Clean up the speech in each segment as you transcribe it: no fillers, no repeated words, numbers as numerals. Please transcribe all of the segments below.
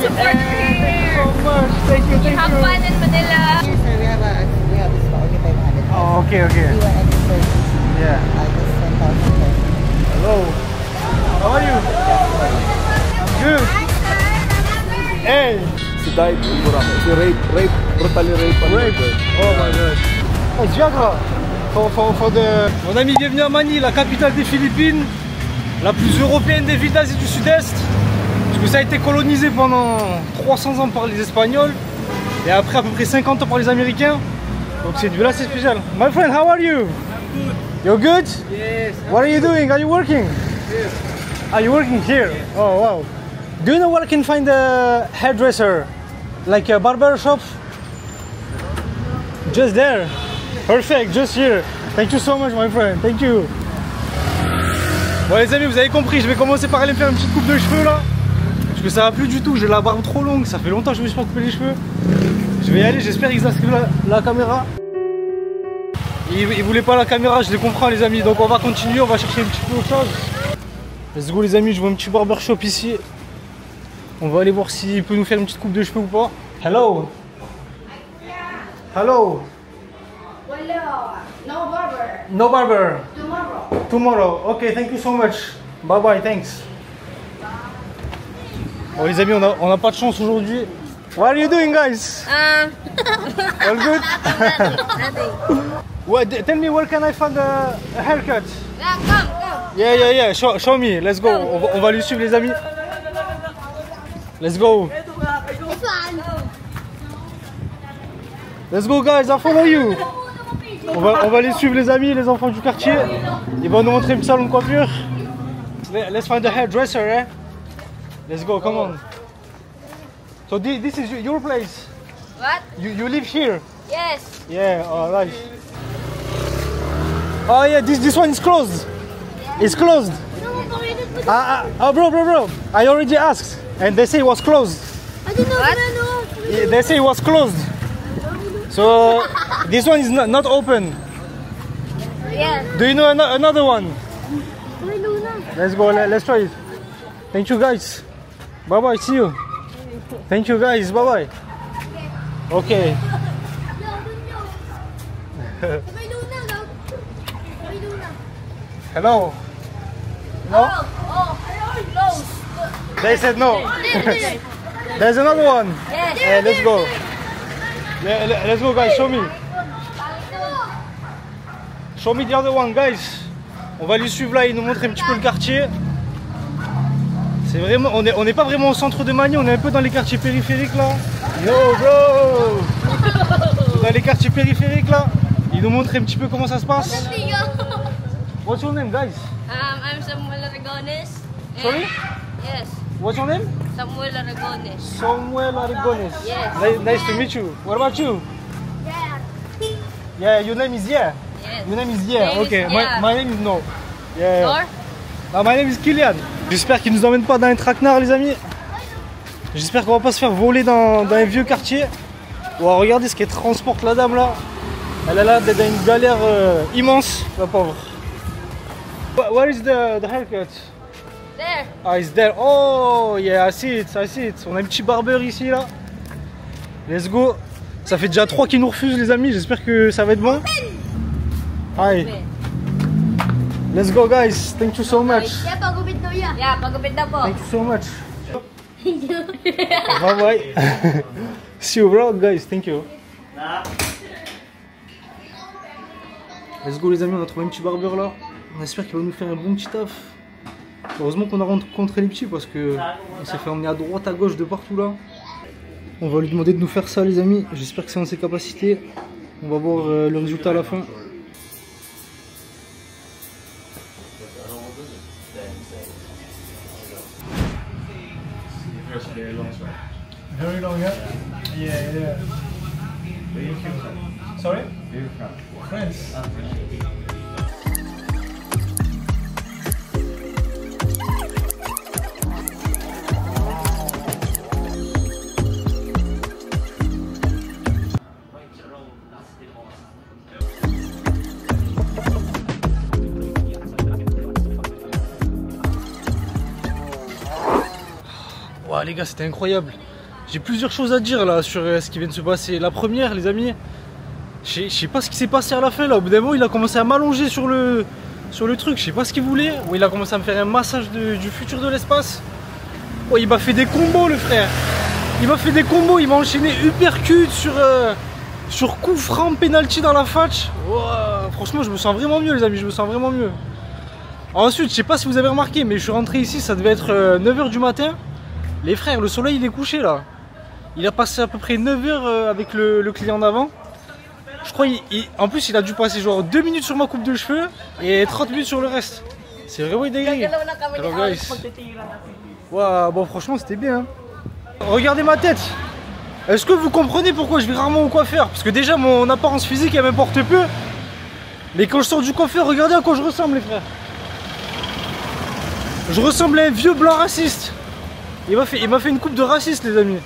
support here. So much. Thank you. Have fun in Manila. Yes, sir, we have this for only 500. Oh, okay. You want any service? Yeah. Just 1,000 pesos. Hello. How are you? I'm good. Hey. She died in Boracay. She brutally raped. Oh my god. Hey, Viagra. For the... Mon ami, bienvenue à Manille, la capitale des Philippines, la plus européenne des villes d'Asie du Sud-Est. Parce que ça a été colonisé pendant 300 ans par les Espagnols et après à peu près 50 ans par les Américains. Donc c'est une ville assez spéciale. My friend, how are you? You're good? Yes. What are you doing? Are you working? Yes. Are you working here? Oh wow. Do you know where I can find a hairdresser? Like a barber shop? Just there. Perfect, just here. Thank you so much, my friend. Thank you. Bon les amis, vous avez compris, je vais commencer par aller me faire une petite coupe de cheveux là. Parce que ça va plus du tout, j'ai la barbe trop longue, ça fait longtemps que je me suis pas coupé les cheveux. Je vais y aller, j'espère qu'ils inscrivent la caméra. Ils voulaient pas la caméra, je les comprends les amis. Donc on va continuer, on va chercher un petit peu autre chose. Let's go les amis, je vois un petit barbershop ici. On va aller voir s'il peut nous faire une petite coupe de cheveux ou pas. Hello. Hello. No barber. No barber. Tomorrow. Tomorrow. Okay, thank you so much. Bye bye, thanks. Bon les amis, on a pas de chance aujourd'hui. What are you doing guys? All good? What, tell me where can I find a haircut? Yeah, come. Yeah. Show me. Let's go. On va lui suivre les amis. Let's go. Let's go guys, I follow you. On va les suivre les amis, les enfants du quartier. Ils vont nous montrer un salon de coiffure. Let's find a hairdresser, eh? Let's go, come on. So this is your place? What? You live here? Yes. Yeah, alright. Oh yeah, this one is closed. It's closed. Bro. I already asked and they say it was closed. What? They say it was closed. So this one is not open. Yeah. Do you know another one? Let's go, let's try it. Thank you guys. Bye bye, see you. Thank you guys, bye bye. Okay. Hello. No? Close. They said no. There's another one. Yes. Yeah, let's go. Let's go guys, show me. Show me the other one guys. On va lui suivre là, il nous montre un petit peu le quartier. C'est vraiment, on n'est pas vraiment au centre de Manille, on est un peu dans les quartiers périphériques là. Yo bro. Dans les quartiers périphériques là. Il nous montre un petit peu comment ça se passe. What's your name guys? I'm Samuel Aragones. Sorry? Yes. What's your name? Samuel Aragones. Samuel Aragones. Yes. Nice to meet you. What about you? Yeah, your name is Yeah. Yes. Your name is Yeah. Name is Okay, Yeah. my name is No. Yeah. Or? Ah, my name is Kylian. J'espère qu'ils nous emmènent pas dans un traquenard les amis. J'espère qu'on va pas se faire voler dans un vieux quartier. Wow, regardez ce qu'elle transporte la dame là. Elle a l'air d'être dans une galère immense, la pauvre. Where is the haircut? There. Ah, it's there. Oh, yeah, I see it. On a un petit barbeur ici, là. Let's go. Ça fait déjà 3 qui nous refusent, les amis. J'espère que ça va être bon. Hi. Let's go, guys. Thank you so much. Yeah, pagupit na po. Thank you so much. Bye bye. See you, bro, guys. Thank you. Let's go, les amis. On a trouvé un petit barbeur là. On espère qu'il va nous faire un bon petit taf. Heureusement qu'on a rencontré les petits parce que on s'est fait emmener à droite, à gauche, de partout là. On va lui demander de nous faire ça les amis. J'espère que c'est dans ses capacités. On va voir le résultat à la fin. Very long, yeah? Yeah. Sorry? France. les gars, c'était incroyable. J'ai plusieurs choses à dire là sur ce qui vient de se passer. La première, les amis, je sais pas ce qui s'est passé à la fin là. Au bout d'un moment, il a commencé à m'allonger sur le truc. Je sais pas ce qu'il voulait. Ou il a commencé à me faire un massage du futur de l'espace. Oh, il m'a fait des combos, le frère. Il m'a fait des combos. Il m'a enchaîné uppercut sur coup franc, penalty dans la fatch. Oh, franchement, je me sens vraiment mieux, les amis. Je me sens vraiment mieux. Ensuite, je sais pas si vous avez remarqué, mais je suis rentré ici, ça devait être 9h du matin. Les frères, le soleil il est couché là. Il a passé à peu près 9h avec le client d'avant. Je crois en plus il a dû passer genre 2 minutes sur ma coupe de cheveux et 30 minutes sur le reste. C'est vraiment dégueu. Hello guys. Wow, bon franchement c'était bien. Regardez ma tête. Est-ce que vous comprenez pourquoi je vais rarement au coiffeur? Parce que déjà mon apparence physique elle m'importe peu. Mais quand je sors du coiffeur, regardez à quoi je ressemble les frères. Je ressemble à un vieux blanc raciste. Il m'a fait une coupe de raciste les amis.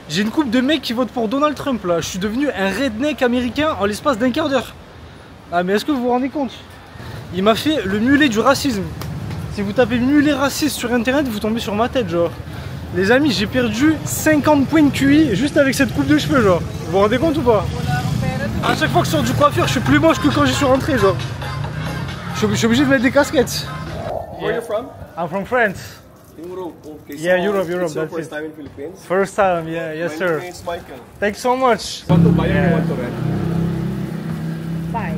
J'ai une coupe de mec qui vote pour Donald Trump là. Je suis devenu un redneck américain en l'espace d'un quart d'heure. Ah mais est-ce que vous vous rendez compte? Il m'a fait le mulet du racisme. Si vous tapez mulet raciste sur internet, vous tombez sur ma tête genre. Les amis, j'ai perdu 50 points de QI juste avec cette coupe de cheveux genre. Vous vous rendez compte ou pas? À chaque fois que je sors du coiffeur, je suis plus moche que quand j'y suis rentré genre. Je suis obligé de mettre des casquettes. Where are you from? I'm from France. Europe. Okay. Yeah, so Europe. It's your That's first it. time in Philippines? First time, yeah, yes My sir. name is Michael. Thanks so much. Want to buy or you want to rent? Bye.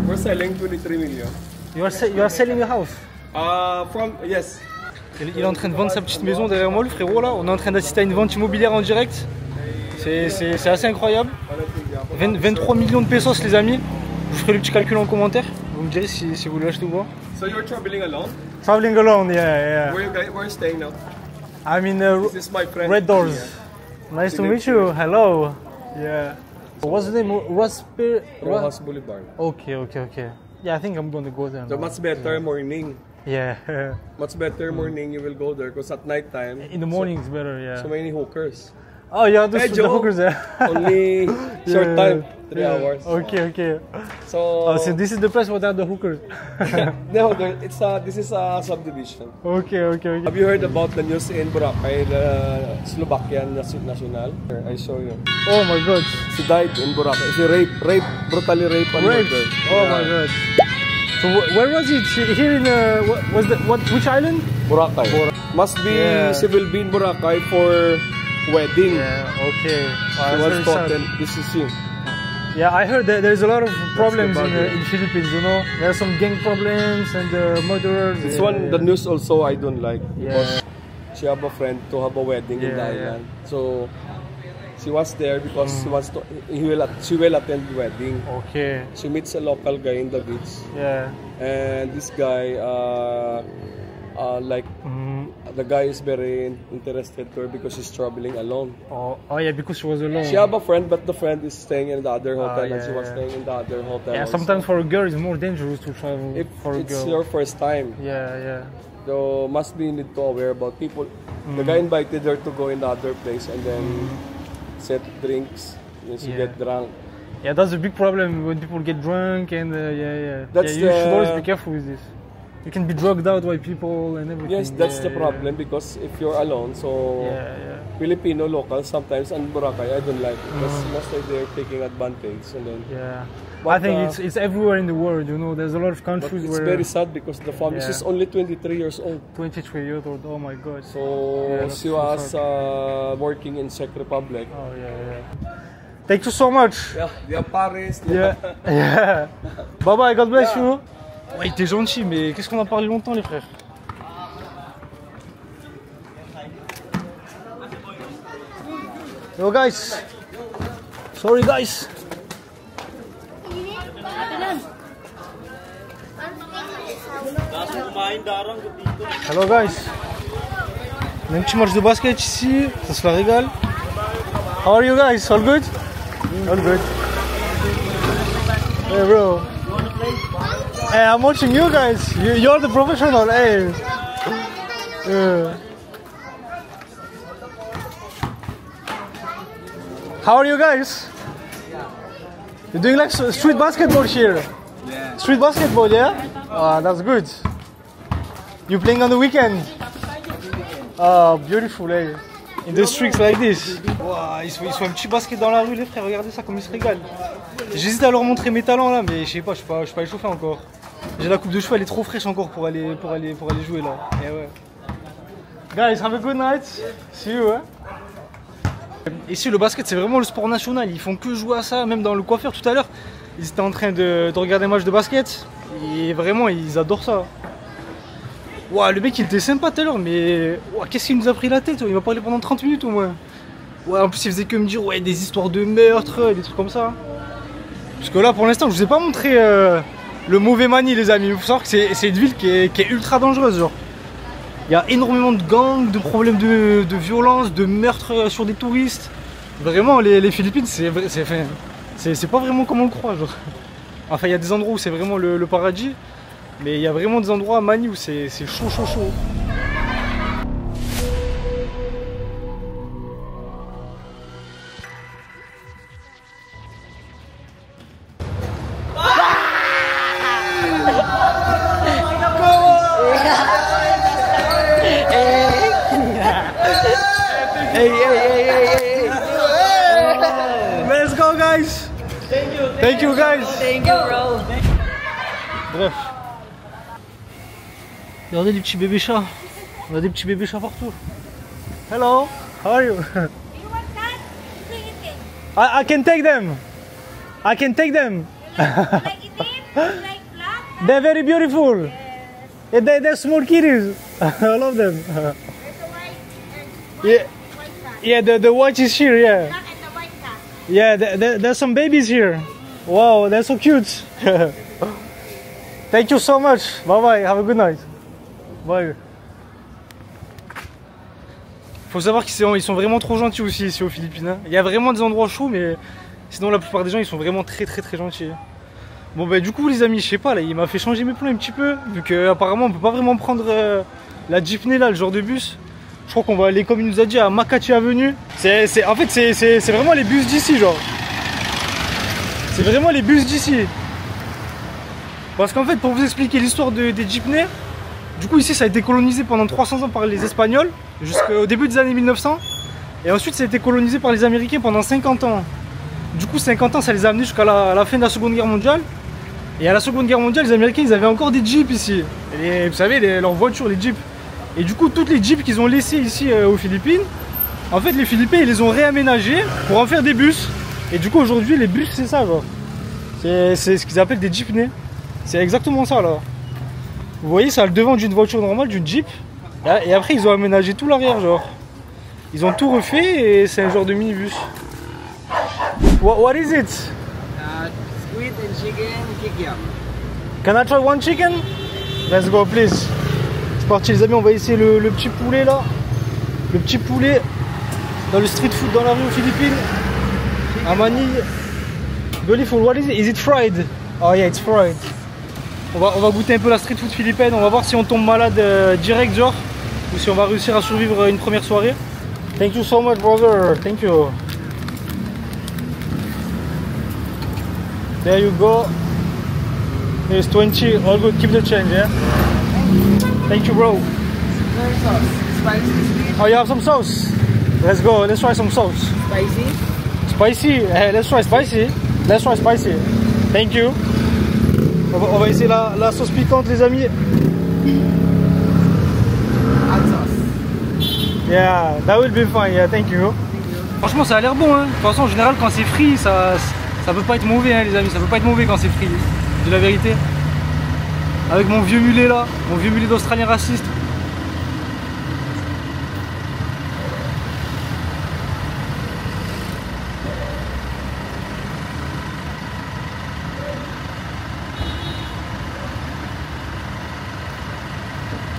We're selling 23 million. You are selling a house? Yes. Il est en train de vendre sa petite maison derrière moi, le frérot là. On est en train d'assister à une vente immobilière en direct. C'est assez incroyable. 23 millions de pesos les amis. Je ferai le petit calcul en commentaire. Vous me direz si vous voulez acheter ou pas. So you're traveling alone? Traveling alone, yeah. Where are you staying now? I'm in This is my friend. Red Doors. Yeah. Nice to meet you. Hello. Yeah. What's the name? Rojas Boulevard. Okay. Yeah, I think I'm gonna go there. So now. much better morning. Yeah. Much better morning you will go there because at night time. In the morning it's better, yeah. So many hookers. Oh yeah, the Joe. hookers there. Only short time, 3 hours. Okay. So this is the place where there are the hookers. no, this is a subdivision. Okay. Have you heard about the news in Boracay, the Slovakian national? I show you. Oh my god. She died in Boracay. She brutally raped and murdered. Oh Yeah. my god. So where was it? Here in which island? Boracay. Must be she will be in Boracay for wedding. Yeah. Okay. She was caught and this is she. Yeah, I heard that there's a lot of problems in Philippines. You know, there are some gang problems and murderers. This one, the news also I don't like because Yeah. she have a friend to have a wedding in the island. So she was there because she will attend the wedding. Okay. She meets a local guy in the beach. Yeah. And this guy the guy is very interested to her because she's traveling alone. Oh yeah, because she was alone. She have a friend, but the friend is staying in the other hotel, and she was yeah. staying in the other hotel. Yeah, also. sometimes for a girl it's more dangerous to travel If for a it's girl. your first time, Yeah. so must be need to aware about people. The guy invited her to go in the other place and then set drinks, and she get drunk. Yeah, that's a big problem when people get drunk and you That's should always be careful with this. You can be drugged out by people and everything. Yes, that's the problem because if you're alone, so Filipino locals sometimes and Boracay I don't like it because mostly they're taking advantage and then. Yeah. But, I think it's everywhere in the world, you know. There's a lot of countries But it's where very sad because the family she's only 23 years old. 23 years old. Oh my god. So that's she so was sad. working in Czech Republic. Oh yeah. Thank you so much. Yeah, Paris. Yeah. Bye bye, God bless you. Ouais, t'es gentil, mais qu'est-ce qu'on a parlé longtemps, les frères. Yo guys. Sorry guys. Hello guys. On a un petit match de basket ici, ça se la régale. How are you guys? All good? All good. Hey bro. Hey, I'm watching you guys. You're the professional. Hey. How are you guys? You're doing like street basketball here. Yeah. Street basketball, yeah? Oh, that's good. You playing on the weekend? Ah, beautiful, hey. In the streets like this. Wow, ils sont un petit basket dans la rue, les frères. Regardez ça, comme ils se régalent. J'hésite à leur montrer mes talents là, mais je sais pas, je suis pas échauffé encore. J'ai la coupe de cheveux, elle est trop fraîche encore pour aller jouer là. Et ouais. Guys, have a good night. See you, hein. Ici, le basket, c'est vraiment le sport national. Ils font que jouer à ça, même dans le coiffeur tout à l'heure. Ils étaient en train de regarder un match de basket. Et vraiment, ils adorent ça. Wow, le mec, il était sympa tout à l'heure, mais wow, qu'est-ce qu'il nous a pris la tête? Il m'a parlé pendant 30 minutes au moins. Ouais, en plus, il faisait que me dire ouais, des histoires de meurtre, des trucs comme ça. Parce que là, pour l'instant, je vous ai pas montré le mauvais Mani, les amis. Il faut savoir que c'est une ville qui est ultra dangereuse. Genre. Il y a énormément de gangs, de problèmes de violence, de meurtres sur des touristes. Vraiment, les Philippines, c'est pas vraiment comme on le croit. Genre. Enfin, il y a des endroits où c'est vraiment le paradis. Mais il y a vraiment des endroits à Mani où c'est chaud. Hey. Let's go, guys. Thank you, guys. Thank you, bro. Bref. Regardez les petits bébés chats. On a des petits bébés chats partout. Hello, how are you? You want that? Bring it in. I can take them. I can take them. Like it in? Like black? They're very beautiful. Yes. They're small kitties. I love them. There's a white cat. Yeah, the white is here. Yeah. Black and the white cat. Yeah, there's some babies here. Wow, they're so cute. Thank you so much. Bye bye. Have a good night. Bye. Faut savoir qu'ils sont vraiment trop gentils aussi ici aux Philippines. Hein. Il y a vraiment des endroits chauds, mais sinon la plupart des gens ils sont vraiment très gentils. Bon bah du coup les amis, je sais pas là, il m'a fait changer mes plans un petit peu, vu qu'apparemment on peut pas vraiment prendre la jeepney là, le genre de bus. Je crois qu'on va aller, comme il nous a dit, à Makati Avenue. En fait c'est vraiment les bus d'ici genre. C'est vraiment les bus d'ici. Parce qu'en fait, pour vous expliquer l'histoire des jeepneys, du coup ici ça a été colonisé pendant 300 ans par les Espagnols, jusqu'au début des années 1900. Et ensuite ça a été colonisé par les Américains pendant 50 ans. Du coup 50 ans ça les a amenés jusqu'à la fin de la Seconde Guerre mondiale. Et à la Seconde Guerre mondiale, les Américains ils avaient encore des jeeps ici. Et vous savez, leurs voitures, les jeeps. Et du coup toutes les jeeps qu'ils ont laissés ici aux Philippines, en fait les Philippins ils les ont réaménagés pour en faire des bus. Et du coup aujourd'hui les bus c'est ça genre. C'est ce qu'ils appellent des jeepneys. C'est exactement ça là. Vous voyez, ça a le devant d'une voiture normale, d'une Jeep. Et après, ils ont aménagé tout l'arrière, genre. Ils ont tout refait et c'est un genre de minibus. What is it? Squid and chicken kikiam. Can I try one chicken? Let's go, please. C'est parti, les amis, on va essayer le petit poulet là. Le petit poulet dans le street food dans la rue aux Philippines. À Manille. Beautiful, what is it? Is it fried? Oh yeah, it's fried. On va goûter un peu la street food philippine, on va voir si on tombe malade direct genre, ou si on va réussir à survivre une première soirée. Thank you so much brother, thank you. There you go. Here's 20, all good, keep the change, yeah? Thank you bro. Spicy. Oh you have some sauce? Let's go, let's try some sauce. Spicy. Spicy? Hey, let's try spicy. Let's try spicy. Thank you. On va essayer la sauce piquante les amis. Hot sauce. Yeah, that will be fine, yeah, thank you. Franchement ça a l'air bon hein. De toute façon en général quand c'est frit ça peut pas être mauvais hein, les amis. Ça peut pas être mauvais quand c'est frit. Je dis la vérité. Avec mon vieux mulet là, mon vieux mulet d'Australien raciste.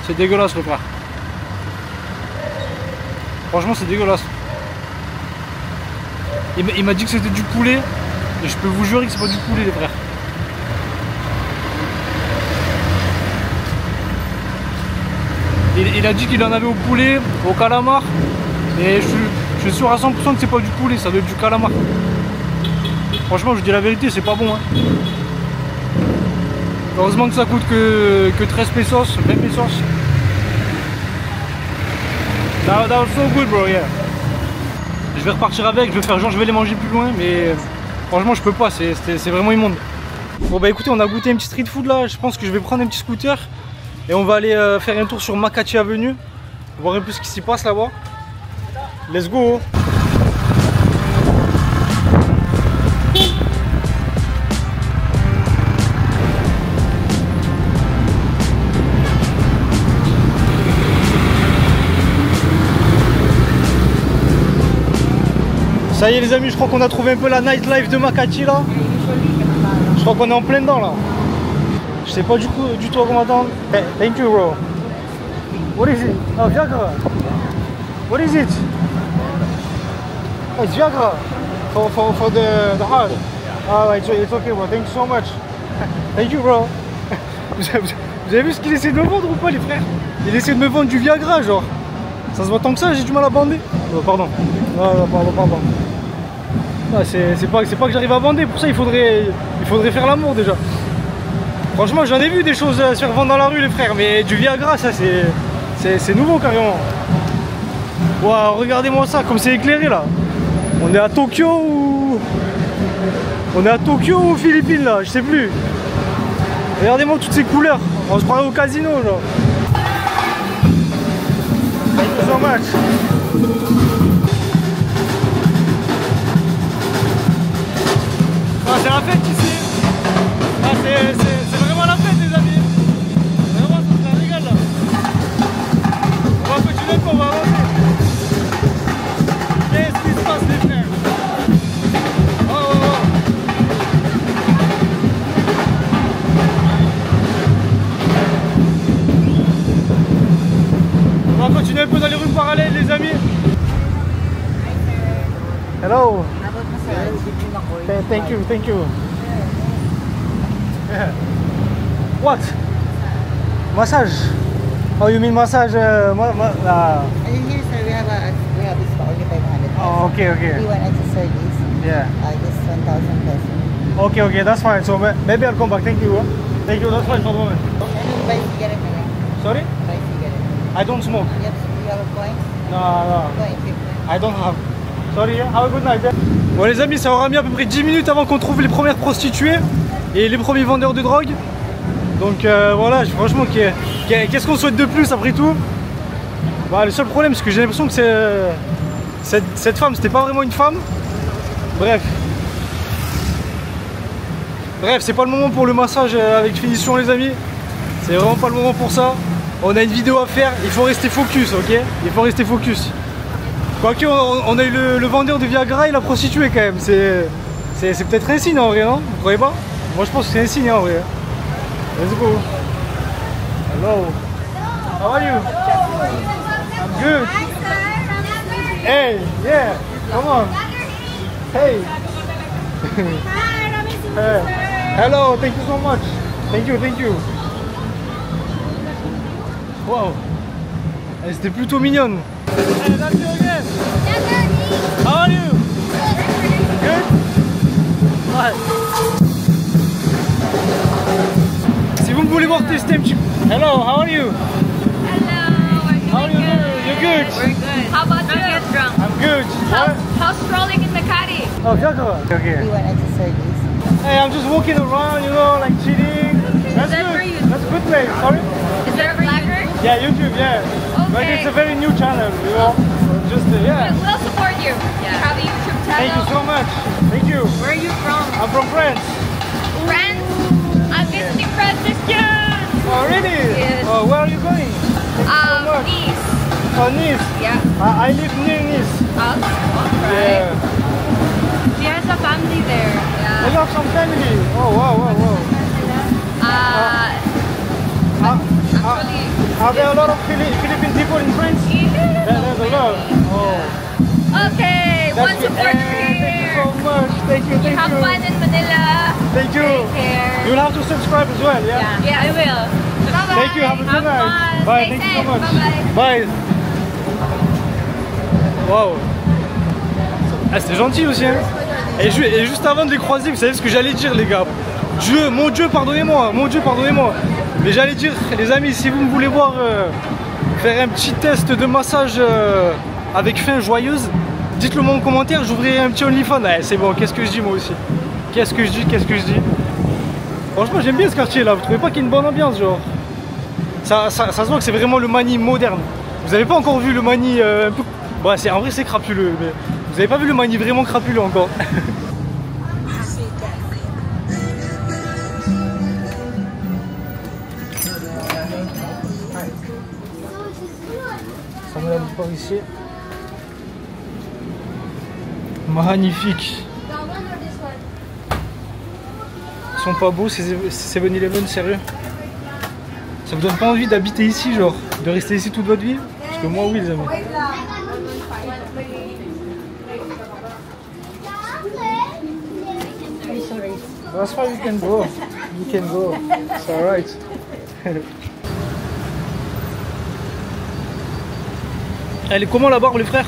C'est dégueulasse le frère. Franchement c'est dégueulasse. Il m'a dit que c'était du poulet. Et je peux vous jurer que c'est pas du poulet les frères. Il a dit qu'il en avait au poulet, au calamar. Et je suis sûr à 100% que c'est pas du poulet, ça doit être du calamar. Franchement je dis la vérité, c'est pas bon hein. Heureusement que ça coûte que 13 pesos, 20 pesos. That was so good, bro, yeah. Je vais repartir avec, je vais faire genre je vais les manger plus loin, mais franchement je peux pas, c'est vraiment immonde. Bon bah écoutez, on a goûté un petit street food là, je pense que je vais prendre un petit scooter et on va aller faire un tour sur Makati Avenue, voir un peu ce qui s'y passe là-bas. Let's go. Ça y est les amis, je crois qu'on a trouvé un peu la nightlife de Makati là. Je crois qu'on est en plein dedans là. Je sais pas du tout à quoi m'attendre. Hey, thank you bro. What is it? Oh, Viagra. What is it? Oh, it's Viagra. For the heart. Oh, it's okay bro, thank you so much. Thank you bro. Vous avez vu ce qu'il essaie de me vendre ou pas les frères? Il essaie de me vendre du Viagra genre. Ça se voit tant que ça, j'ai du mal à bander. Oh, pardon. Non, pardon. Ah, c'est pas que j'arrive à bander, pour ça il faudrait faire l'amour déjà. Franchement j'en ai vu des choses se faire vendre dans la rue les frères, mais du Viagra ça c'est nouveau carrément. Waouh, regardez-moi ça, comme c'est éclairé là. On est à Tokyo ou... On est à Tokyo ou aux Philippines là, je sais plus. Regardez-moi toutes ces couleurs, on se croirait au casino genre. Thank you so much. Ah, c'est la fête ici. Ah, c'est vraiment la fête les amis. Vraiment c'est un régal là. On va continuer un peu, on va avancer. Qu'est-ce qui se passe les frères? Oh. On va continuer un peu dans les rues parallèles les amis. Hello. Thank you. Yeah. What? Massage? Oh, you mean massage? And in here, sir, we have this for only 500. Oh, okay. You want accessories? Yeah. Just 1,000 pesos. Okay, that's fine. So maybe I'll come back. Thank you. Thank you. That's fine for the moment. And buy cigarette, Sorry? buy cigarette. I don't smoke. Yep, you have a coin? No. Coin, 50. I don't have. Sorry. Have a good night. Bon les amis, ça aura mis à peu près 10 minutes avant qu'on trouve les premières prostituées et les premiers vendeurs de drogue. Donc voilà, franchement, qu'est-ce qu'on souhaite de plus après tout? Bah, le seul problème, c'est que j'ai l'impression que cette femme, c'était pas vraiment une femme. Bref, c'est pas le moment pour le massage avec finition les amis. C'est vraiment pas le moment pour ça. On a une vidéo à faire, il faut rester focus, ok? Il faut rester focus. Quoique on a eu le vendeur de Viagra et la prostituée quand même, c'est peut-être un signe en vrai, non? Vous croyez pas? Moi je pense que c'est un signe en vrai. Let's go. Hello. How are you? I'm good. Hey, yeah, come on. Hey. Hey. Hello, thank you so much. Thank you. Wow. C'était plutôt mignonne. Hey, that's you again. How are you? Good? Ouais. Si vous me voulez voir tester un petit... Hello, how are you? How are you doing? You're good? We're good. How about you? Get drunk. I'm good. How's strolling in Makati? Oh, Viagra. Okay. You want accessories? Hey, I'm just walking around, you know, like chilling. That's that good. for you? That's a good place. Sorry? Is there a blacker? Yeah, YouTube, yeah. But Okay. it's a very new channel, you know. Just, yeah. We'll support you. Yeah. Have a YouTube channel. Thank you so much. Thank you. Where are you from? I'm from France. France? I'm visiting France this year. Oh, really? Yes. Oh, where are you going? much. Nice. Oh, Nice. Yeah. I live near Nice. Us? Alright. Yeah. She has a family there. I Yeah. have some family. Oh, wow. Actually, Are there a lot of Philippine people in France? There's a lot. Oh. okay, one That's good. supporter Thank you here. so much. Thank you. Have fun in Manila. Thank you. Take care. You'll have to subscribe as well, yeah? Yeah, I will. Bye-bye. Thank you. Have a good night. Fun. Bye. Stay Thank you so safe. much. Bye-bye. Bye. Wow. Ah, c'était gentil aussi, hein. Et juste avant de les croiser, vous savez ce que j'allais dire, les gars. Mon Dieu, pardonnez-moi. Mais j'allais dire, les amis, si vous me voulez voir faire un petit test de massage avec fin joyeuse. Dites-le moi en commentaire, j'ouvrirai un petit OnlyFans. Ouais, c'est bon, qu'est-ce que je dis moi aussi? Qu'est-ce que je dis? Franchement, j'aime bien ce quartier là, vous trouvez pas qu'il y a une bonne ambiance genre? Ça se voit que c'est vraiment le Mani moderne. Vous avez pas encore vu le Mani un peu... Bon, en vrai c'est crapuleux, mais vous avez pas vu le Mani vraiment crapuleux encore. Ça me l'a dit par ici. Magnifique. Ils sont pas beaux ces 7-Eleven, sérieux? Ça vous donne pas envie d'habiter ici, genre? De rester ici toute votre vie? Parce que moi oui les amis. That's why you can go. You can go. It's alright. Elle est comment la barbe les frères?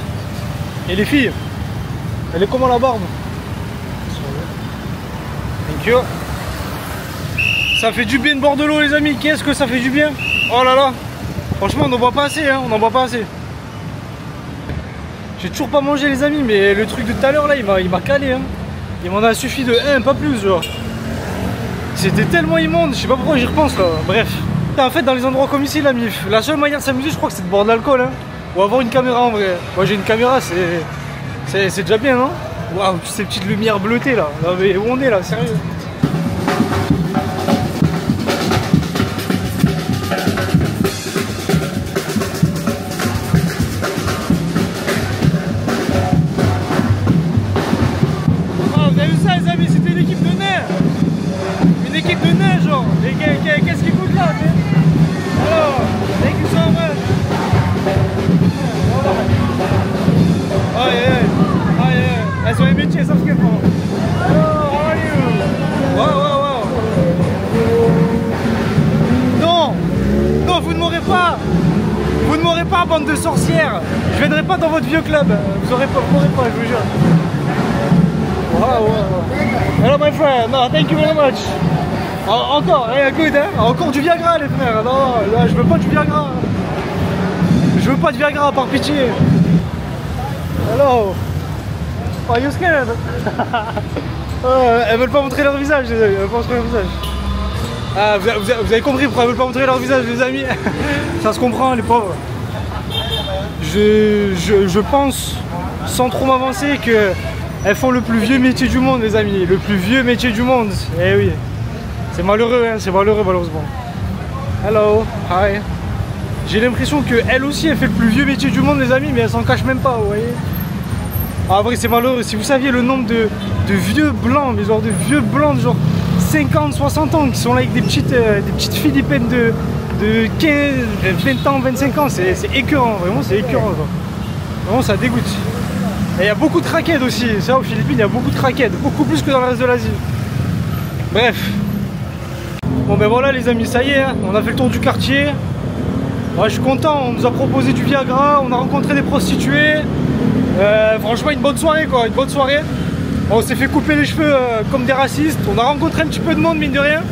Et les filles? Elle est comment la barbe? Thank you. Ça fait du bien de boire de l'eau les amis, qu'est-ce que ça fait du bien? Oh là là. Franchement on n'en boit pas assez hein, on n'en boit pas assez. J'ai toujours pas mangé les amis, mais le truc de tout à l'heure là il m'a calé hein. Il m'en a suffi de 1, pas plus genre. C'était tellement immonde, je sais pas pourquoi j'y repense là, bref. En fait dans les endroits comme ici la MIF, la seule manière de s'amuser je crois que c'est de boire de l'alcool hein. Ou avoir une caméra en vrai. Moi j'ai une caméra, c'est déjà bien non? Waouh, ces petites lumières bleutées là. Non mais où on est là, sérieux? Oh, vous avez vu ça les amis, c'était une équipe de nains. Une équipe de nains genre. Qu'est-ce qu'ils foutent là? Alors, thank you so much. Oh yeah. Elles ont les métiers, elles savent ce qu'elles font. Hello, how are you? Wow. Non, vous ne m'aurez pas. Vous ne m'aurez pas, bande de sorcières. Je viendrai pas dans votre vieux club. Vous m'aurez pas, je vous jure. Wow. Hello my friend. No, thank you very much. Encore, good hein. Encore du Viagra les frères. Non, là, je veux pas du Viagra. Je veux pas de Viagra par pitié. Hello. Are you scared? Elles veulent pas montrer leur visage les amis, elles veulent pas montrer leur visage. Ah, vous avez compris pourquoi elles veulent pas montrer leur visage les amis. Ça se comprend les pauvres. Je pense, sans trop m'avancer, que elles font le plus vieux métier du monde les amis. Le plus vieux métier du monde. Eh oui. C'est malheureux hein, c'est malheureux malheureusement. Hello, hi. J'ai l'impression qu'elle aussi elle fait le plus vieux métier du monde les amis, mais elle s'en cache même pas, vous voyez. Ah, vrai c'est malheureux, si vous saviez le nombre de vieux blancs, mais genre de vieux blancs de genre 50, 60 ans qui sont là avec des petites philippines de 15, 20 ans, 25 ans, c'est écœurant, vraiment c'est écœurant genre. Vraiment ça dégoûte. Et il y a beaucoup de craquettes aussi, ça aux Philippines il y a beaucoup de craquettes, beaucoup plus que dans le reste de l'Asie. Bref. Bon ben voilà les amis, ça y est, hein, on a fait le tour du quartier. Ouais, je suis content, on nous a proposé du Viagra, on a rencontré des prostituées. Franchement une bonne soirée quoi, une bonne soirée. On s'est fait couper les cheveux comme des racistes. On a rencontré un petit peu de monde mine de rien.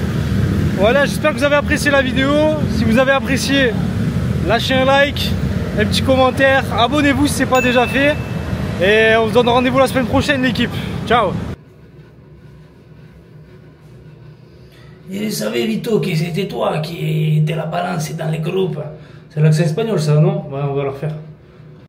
Voilà, j'espère que vous avez apprécié la vidéo. Si vous avez apprécié, lâchez un like, un petit commentaire, abonnez-vous si ce n'est pas déjà fait. Et on se donne rendez-vous la semaine prochaine l'équipe. Ciao. Je savais Vito que c'était toi qui étais la balance dans les groupes. C'est l'accent espagnol ça, non? Ouais, on va le refaire.